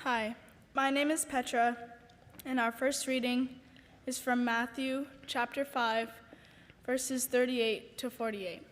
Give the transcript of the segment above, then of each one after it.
Hi, my name is Petra, and our first reading is from Matthew chapter 5, verses 38 to 48.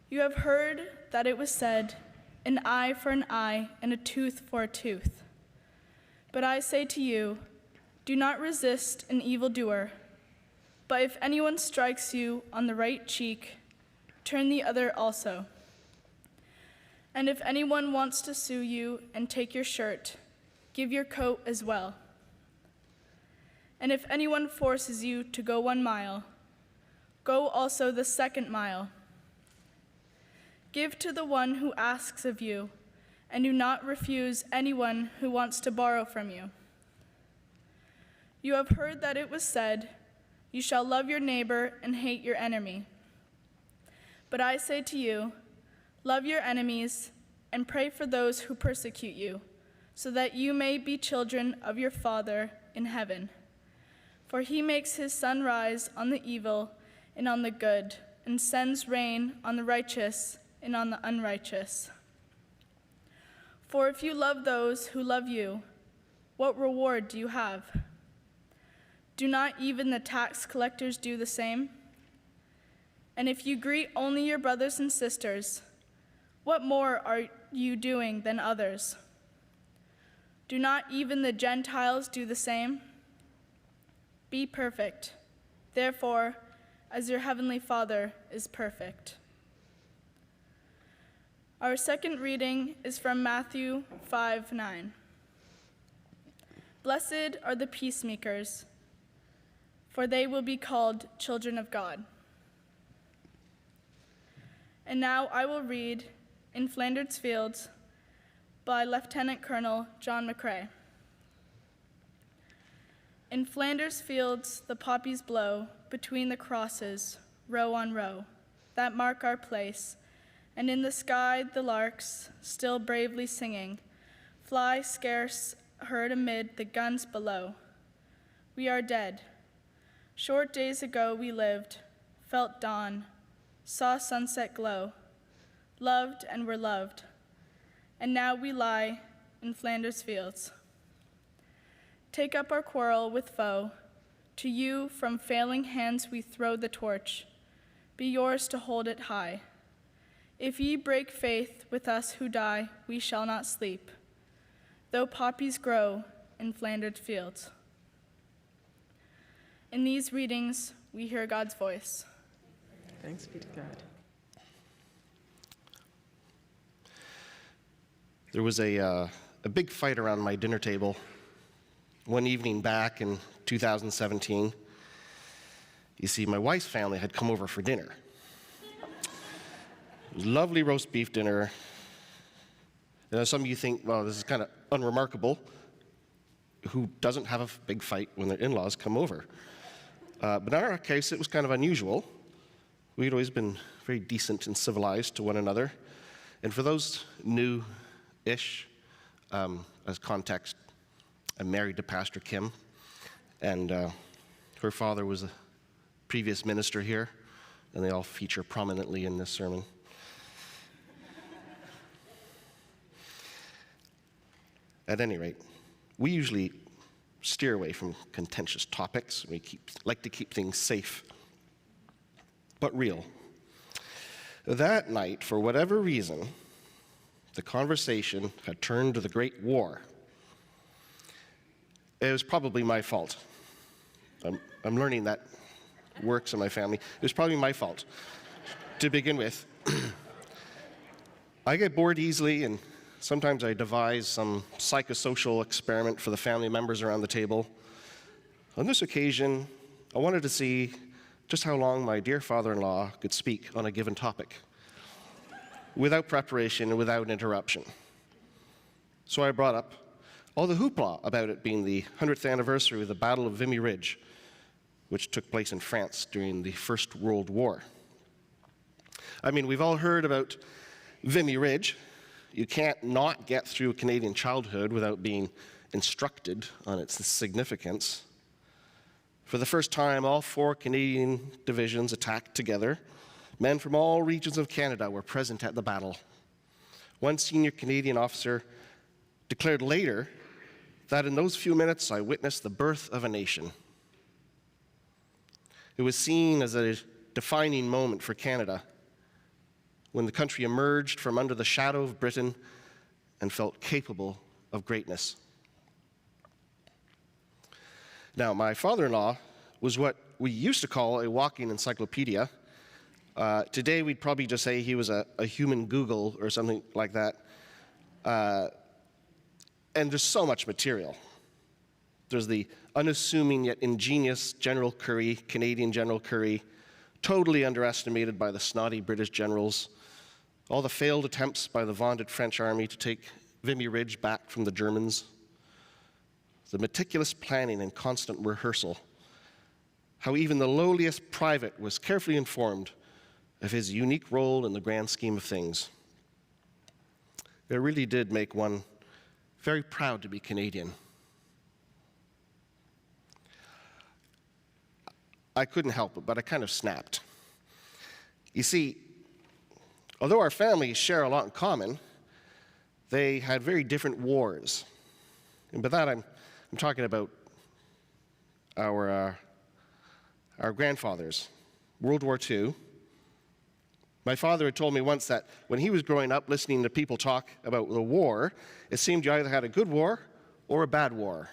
You have heard that it was said, an eye for an eye and a tooth for a tooth. But I say to you, do not resist an evildoer, but if anyone strikes you on the right cheek, turn the other also. And if anyone wants to sue you and take your shirt, give your coat as well. And if anyone forces you to go 1 mile, go also the 2nd mile. Give to the one who asks of you, and do not refuse anyone who wants to borrow from you. You have heard that it was said, you shall love your neighbor and hate your enemy. But I say to you, love your enemies and pray for those who persecute you, so that you may be children of your Father in heaven. For he makes his sun rise on the evil and on the good, and sends rain on the righteous and on the unrighteous. For if you love those who love you, what reward do you have? Do not even the tax collectors do the same? And if you greet only your brothers and sisters, what more are you doing than others? Do not even the Gentiles do the same? Be perfect, therefore, as your heavenly Father is perfect. Our second reading is from Matthew 5:9. Blessed are the peacemakers, for they will be called children of God. And now I will read In Flander's Fields by Lieutenant Colonel John McCrae. In Flander's fields the poppies blow between the crosses, row on row, that mark our place, and in the sky the larks, still bravely singing, fly scarce heard amid the guns below. We are dead. Short days ago we lived, felt dawn, saw sunset glow, loved and were loved, and now we lie in Flander's fields. Take up our quarrel with foe, to you from failing hands we throw the torch, be yours to hold it high. If ye break faith with us who die, we shall not sleep, though poppies grow in Flander's fields. In these readings, we hear God's voice. Thanks be to God. There was a big fight around my dinner table one evening back in 2017. You see, my wife's family had come over for dinner. It was a lovely roast beef dinner. You know, some of you think, well, this is kind of unremarkable. Who doesn't have a big fight when their in-laws come over? But in our case, it was kind of unusual. We'd always been very decent and civilized to one another. And for those new-ish, as context, I'm married to Pastor Kim, and her father was a previous minister here, and they all feature prominently in this sermon. At any rate, we usually steer away from contentious topics. We like to keep things safe, but real. That night, for whatever reason, the conversation had turned to the Great War. It was probably my fault. I'm learning that works in my family. It was probably my fault to begin with. I get bored easily, and sometimes I devise some psychosocial experiment for the family members around the table. On this occasion, I wanted to see just how long my dear father-in-law could speak on a given topic, without preparation and without interruption. So I brought up all the hoopla about it being the 100th anniversary of the Battle of Vimy Ridge, which took place in France during the First World War. I mean, we've all heard about Vimy Ridge. You can't not get through Canadian childhood without being instructed on its significance. For the first time, all 4 Canadian divisions attacked together. Men from all regions of Canada were present at the battle. One senior Canadian officer declared later that in those few minutes I witnessed the birth of a nation. It was seen as a defining moment for Canada when the country emerged from under the shadow of Britain and felt capable of greatness. Now, my father-in-law was what we used to call a walking encyclopedia. Today, we'd probably just say he was a human Google or something like that. And there's so much material. There's the unassuming yet ingenious General Currie, Canadian General Currie, totally underestimated by the snotty British generals. All the failed attempts by the vaunted French army to take Vimy Ridge back from the Germans. The meticulous planning and constant rehearsal. How even the lowliest private was carefully informed of his unique role in the grand scheme of things. It really did make one very proud to be Canadian. I couldn't help it, but I kind of snapped. You see, although our families share a lot in common, they had very different wars. And by that, I'm talking about our grandfathers. World War II. My father had told me once that when he was growing up listening to people talk about the war, it seemed you either had a good war or a bad war.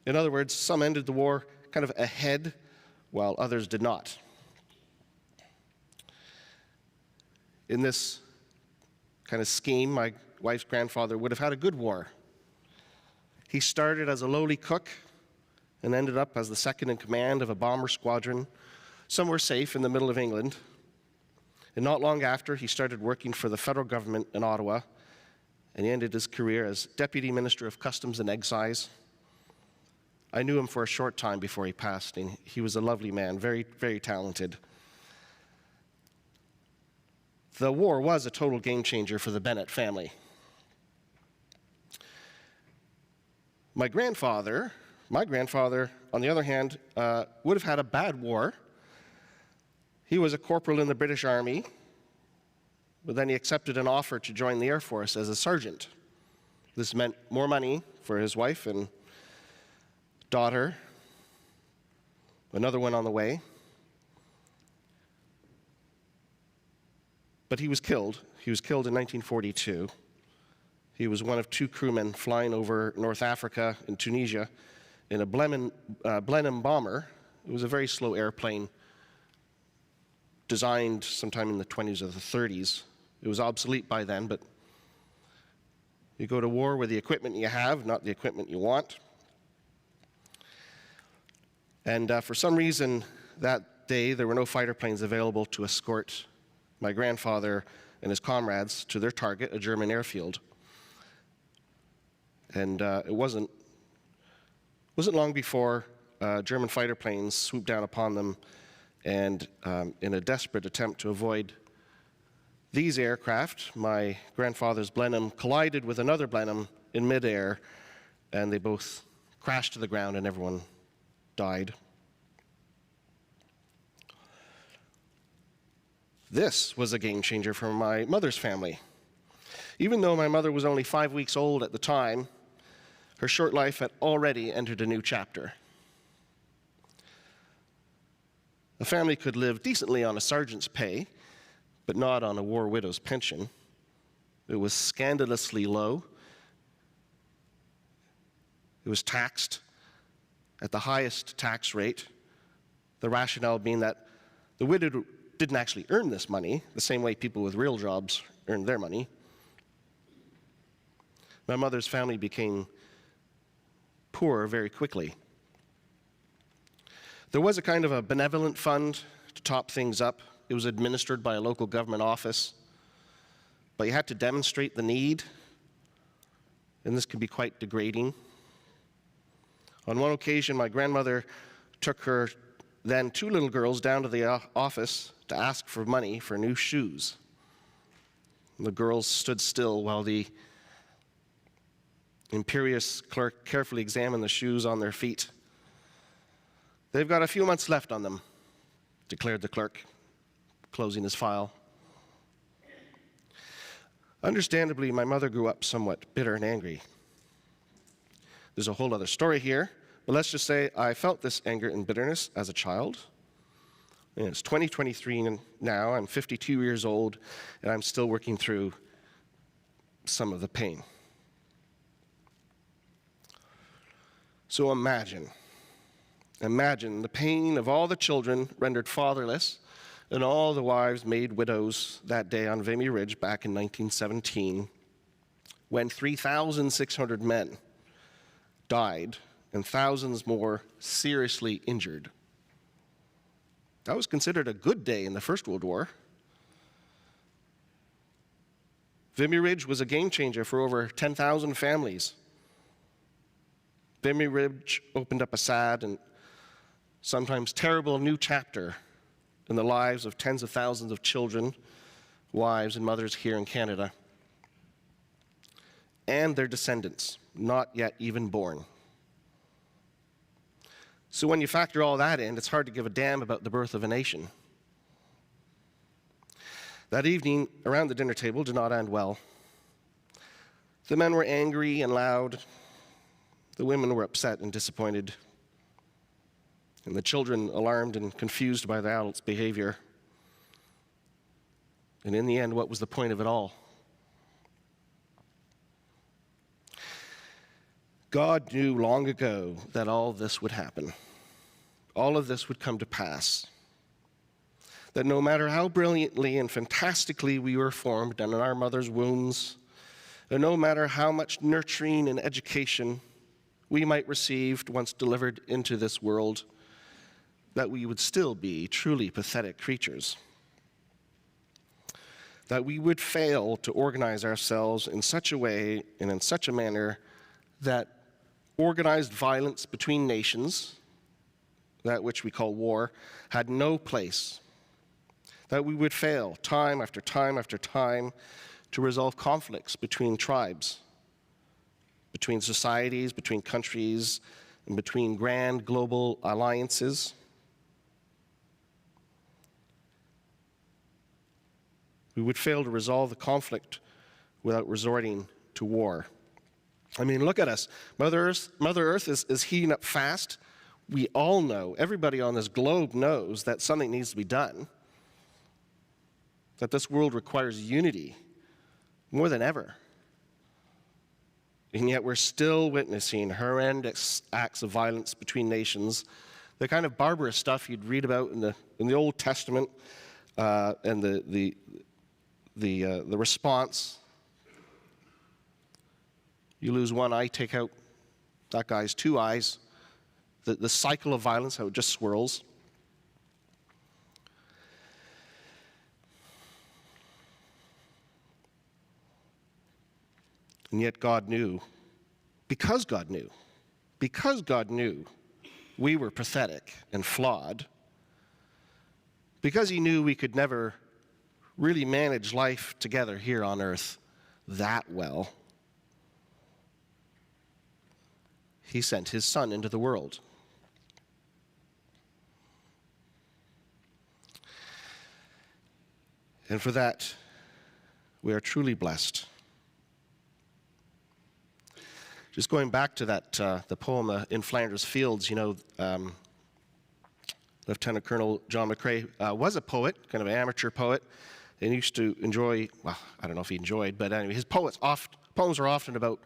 In other words, some ended the war kind of ahead, while others did not. In this kind of scheme, my wife's grandfather would have had a good war. He started as a lowly cook and ended up as the second in command of a bomber squadron somewhere safe in the middle of England. And not long after, he started working for the federal government in Ottawa, and he ended his career as Deputy Minister of Customs and Excise. I knew him for a short time before he passed, and he was a lovely man, very, very talented. The war was a total game changer for the Bennett family. My grandfather, on the other hand, would have had a bad war. He was a corporal in the British Army, but then he accepted an offer to join the Air Force as a sergeant. This meant more money for his wife and daughter, another one on the way. But he was killed. He was killed in 1942. He was one of two crewmen flying over North Africa and Tunisia in a Blenheim bomber. It was a very slow airplane designed sometime in the 20s or the 30s. It was obsolete by then, but you go to war with the equipment you have, not the equipment you want. And for some reason that day, there were no fighter planes available to escort my grandfather and his comrades to their target, a German airfield. And it wasn't long before German fighter planes swooped down upon them, and in a desperate attempt to avoid these aircraft, my grandfather's Blenheim collided with another Blenheim in midair, and they both crashed to the ground and everyone died. This was a game changer for my mother's family. Even though my mother was only 5 weeks old at the time, her short life had already entered a new chapter. The family could live decently on a sergeant's pay, but not on a war widow's pension. It was scandalously low. It was taxed at the highest tax rate, the rationale being that the widow didn't actually earn this money the same way people with real jobs earned their money. My mother's family became poor very quickly. There was a kind of a benevolent fund to top things up. It was administered by a local government office, but you had to demonstrate the need, and this could be quite degrading. On one occasion, my grandmother took her then two little girls down to the office to ask for money for new shoes. The girls stood still while the imperious clerk carefully examined the shoes on their feet. "They've got a few months left on them," declared the clerk, closing his file. Understandably, my mother grew up somewhat bitter and angry. There's a whole other story here, but let's just say I felt this anger and bitterness as a child. And it's 2023 now, I'm 52 years old, and I'm still working through some of the pain. So imagine the pain of all the children rendered fatherless and all the wives made widows that day on Vimy Ridge back in 1917, when 3,600 men died and thousands more seriously injured. That was considered a good day in the First World War. Vimy Ridge was a game changer for over 10,000 families. Vimy Ridge opened up a sad and sometimes terrible new chapter in the lives of tens of thousands of children, wives, and mothers here in Canada, and their descendants, not yet even born. So when you factor all that in, it's hard to give a damn about the birth of a nation. That evening, around the dinner table, did not end well. The men were angry and loud. The women were upset and disappointed. And the children alarmed and confused by the adults' behavior. And in the end, what was the point of it all? God knew long ago that all this would happen. All of this would come to pass. That no matter how brilliantly and fantastically we were formed in our mother's wombs, and no matter how much nurturing and education we might receive once delivered into this world, that we would still be truly pathetic creatures. That we would fail to organize ourselves in such a way and in such a manner that organized violence between nations, that which we call war, had no place. That we would fail time after time after time to resolve conflicts between tribes, between societies, between countries, and between grand global alliances. We would fail to resolve the conflict without resorting to war. I mean, look at us. Mother Earth is heating up fast. We all know, everybody on this globe knows that something needs to be done, that this world requires unity more than ever. And yet we're still witnessing horrendous acts of violence between nations, the kind of barbarous stuff you'd read about in the Old Testament, and the response. You lose one eye, take out that guy's two eyes. The cycle of violence, how it just swirls. And yet God knew, because God knew we were pathetic and flawed, because he knew we could never really manage life together here on earth that well, he sent his son into the world. And for that, we are truly blessed. Just going back to that, the poem in Flanders Fields, you know, Lieutenant Colonel John McCrae was a poet, kind of an amateur poet, and used to enjoy, well, I don't know if he enjoyed, but anyway, his poems were often about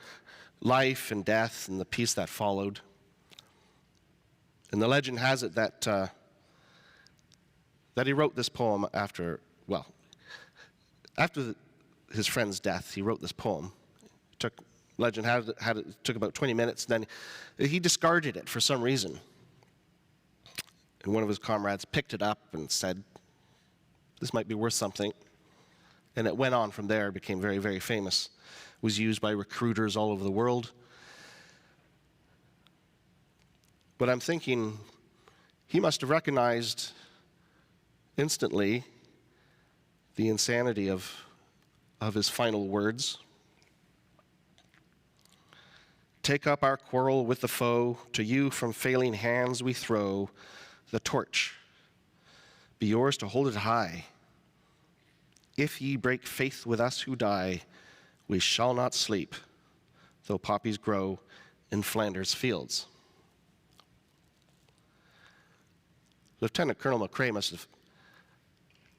life and death and the peace that followed. And the legend has it that he wrote this poem after his friend's death. He wrote this poem. Legend had it took about 20 minutes, then he discarded it for some reason. And one of his comrades picked it up and said, "This might be worth something." And it went on from there, became very, very famous. It was used by recruiters all over the world. But I'm thinking, he must have recognized instantly the insanity of his final words. "Take up our quarrel with the foe, to you from failing hands we throw the torch. Be yours to hold it high. If ye break faith with us who die, We shall not sleep, though poppies grow in Flander's fields. Lieutenant Colonel McCrae must have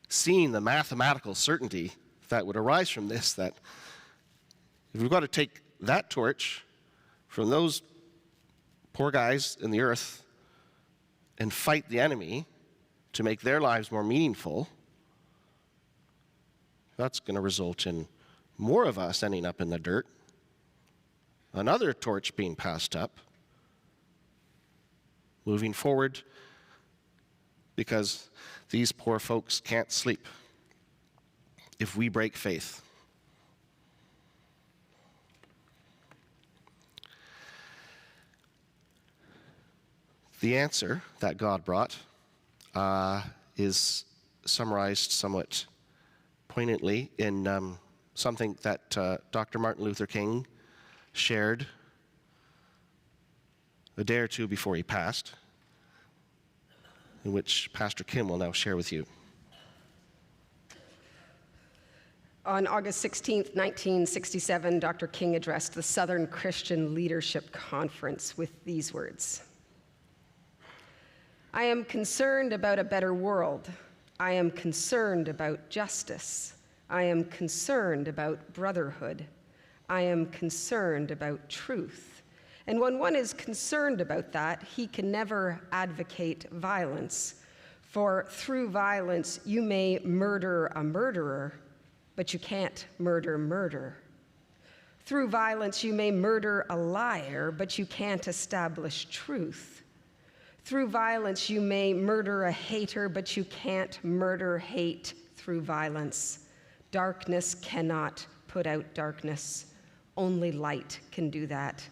seen the mathematical certainty that would arise from this, that if we've got to take that torch from those poor guys in the earth and fight the enemy to make their lives more meaningful, that's going to result in more of us ending up in the dirt, another torch being passed up, moving forward, because these poor folks can't sleep if we break faith. The answer that God brought is summarized somewhat poignantly in something that Dr. Martin Luther King shared a day or two before he passed, in which Pastor Kim will now share with you. On August 16th, 1967, Dr. King addressed the Southern Christian Leadership Conference with these words: "I am concerned about a better world. I am concerned about justice. I am concerned about brotherhood. I am concerned about truth. And when one is concerned about that, he can never advocate violence. For through violence, you may murder a murderer, but you can't murder murder. Through violence, you may murder a liar, but you can't establish truth. Through violence, you may murder a hater, but you can't murder hate through violence. Darkness cannot put out darkness. Only light can do that.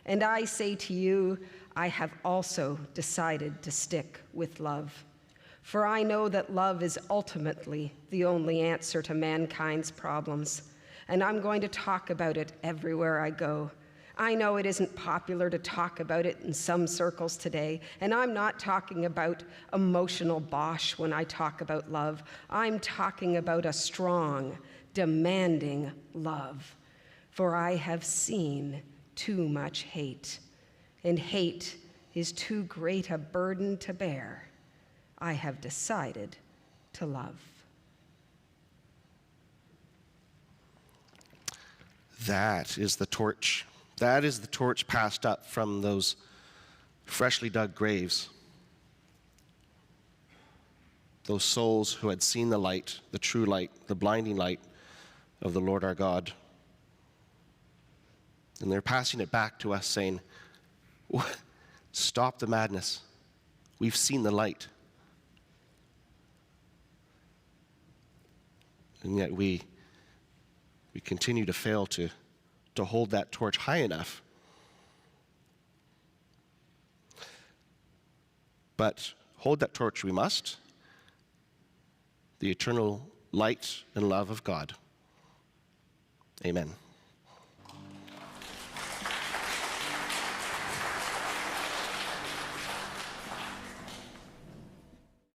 And I say to you, I have also decided to stick with love. For I know that love is ultimately the only answer to mankind's problems. And I'm going to talk about it everywhere I go. I know it isn't popular to talk about it in some circles today, and I'm not talking about emotional bosh when I talk about love. I'm talking about a strong, demanding love. For I have seen too much hate, and hate is too great a burden to bear. I have decided to love." That is the torch. That is the torch passed up from those freshly dug graves. Those souls who had seen the light, the true light, the blinding light of the Lord our God. And they're passing it back to us saying, stop the madness. We've seen the light. And yet we continue to fail to hold that torch high enough. But hold that torch we must, the eternal light and love of God. Amen.